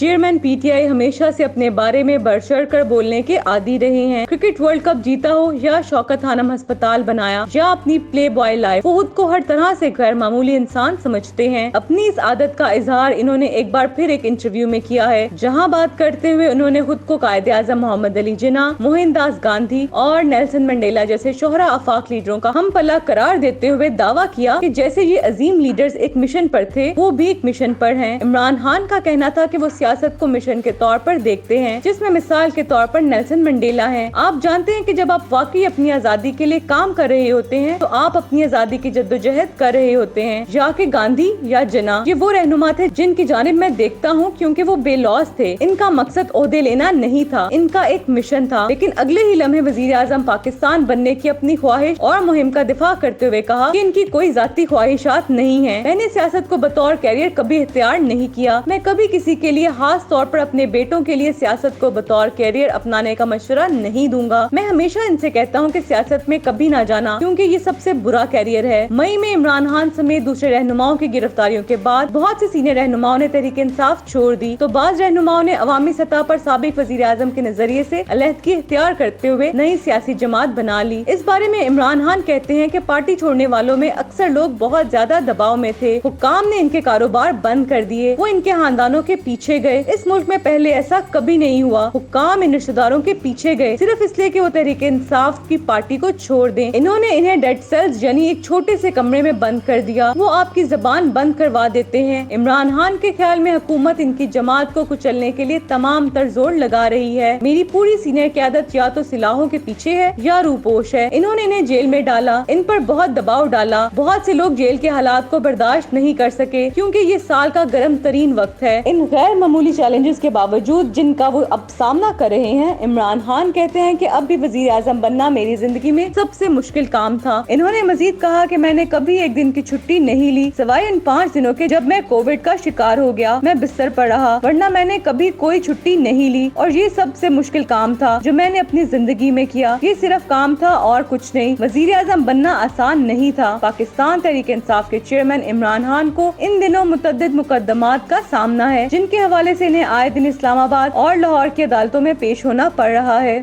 Chairman PTI हमेशा से अपने बारे में बढ़ चढ़ कर बोलने के आदी रहे हैं। क्रिकेट वर्ल्ड कप जीता हो या शौकत खानम अस्पताल बनाया या अपनी प्ले बॉय लाइफ, वो खुद को हर तरह से गैर मामूली इंसान समझते हैं। अपनी इस आदत का इजहार इन्होंने एक बार फिर एक इंटरव्यू में किया है, जहां बात करते हुए उन्होंने खुद को कायदे आजम मोहम्मद अली जिन्ना, मोहनदास गांधी और नेल्सन मंडेला जैसे शोहरा आफाक लीडरों का हम पला करार देते हुए दावा किया कि जैसे ये अजीम लीडर्स एक मिशन पर थे, वो भी एक मिशन पर हैं। इमरान खान का कहना था कि वो सियासत को मिशन के तौर पर देखते हैं, जिसमें मिसाल के तौर पर नेल्सन मंडेला हैं। आप जानते हैं कि जब आप वाकई अपनी आजादी के लिए काम कर रहे होते हैं तो आप अपनी आजादी की जद्दोजहद कर रहे होते हैं। या कि गांधी या जिन्ना, ये वो रहनुमा थे जिनकी जानिब मैं देखता हूँ क्योंकि वो बेलौस थे। इनका मकसद ओहदे लेना नहीं था, इनका एक मिशन था। लेकिन अगले ही लम्हे वजीर आजम पाकिस्तान बनने की अपनी ख्वाहिश और मुहिम का दिफा करते हुए कहा कि इनकी कोई जाती ख्वाहिशात नहीं है। मैंने सियासत को बतौर कैरियर कभी इख्तियार नहीं किया। मैं कभी किसी के लिए, खास तौर पर अपने बेटों के लिए, सियासत को बतौर कैरियर अपनाने का मशवरा नहीं दूंगा। मैं हमेशा इनसे कहता हूँ कि सियासत में कभी ना जाना, क्योंकि ये सबसे बुरा कैरियर है। मई में इमरान खान समेत दूसरे रहनुमाओं की गिरफ्तारियों के बाद बहुत से सीनियर रहनुमाओं ने तहरीक इंसाफ छोड़ दी, तो बाज रहनुमाओं ने अवामी सतह पर साबिक वजीर आजम के नजरिए से अलहदगी इख्तियार करते हुए नई सियासी जमात बना ली। इस बारे में इमरान खान कहते हैं कि पार्टी छोड़ने वालों में अक्सर लोग बहुत ज्यादा दबाव में थे। हुक्काम ने इनके कारोबार बंद कर दिए, वो इनके खानदानों के पीछे गए। इस मुल्क में पहले ऐसा कभी नहीं हुआ। हुक्काम इन रिश्तेदारों के पीछे गए सिर्फ इसलिए कि वो तहरीक इंसाफ की पार्टी को छोड़ दें। इन्होंने इन्हें डेड सेल्स यानी एक छोटे से कमरे में बंद कर दिया। वो आपकी जबान बंद करवा देते हैं। इमरान खान के ख्याल में हुकूमत इनकी जमात को कुचलने के लिए तमाम तर जोर लगा रही है। मेरी पूरी सीनियर क़यादत या तो सिलाहों के पीछे है या रूपोश है। इन्होंने इन्हें जेल में डाला, इन पर बहुत दबाव डाला। बहुत से लोग जेल के हालात को बर्दाश्त नहीं कर सके क्योंकि ये साल का गर्म तरीन वक्त है। इन गैर मामूली चैलेंजेस के बावजूद जिनका वो अब सामना कर रहे हैं, इमरान खान कहते हैं कि अब भी वजीर आजम बनना मेरी जिंदगी में सबसे मुश्किल काम था। इन्होंने मजीद कहा कि मैंने कभी एक दिन की छुट्टी नहीं ली, सिवाय इन 5 दिनों के जब मैं कोविड का शिकार हो गया। मैं बिस्तर पर रहा, वरना मैंने कभी कोई छुट्टी नहीं ली। और ये सबसे मुश्किल काम था जो मैंने अपनी जिंदगी में किया। ये सिर्फ काम था और कुछ नहीं। वजीर आजम बनना आसान नहीं था। पाकिस्तान तहरीक इंसाफ के चेयरमैन इमरान खान को इन दिनों मुतअद्दिद मुकदमात का सामना है, जिनके हवाले से इन्हें आए दिन इस्लामाबाद और लाहौर की अदालतों में पेश होना पड़ रहा है।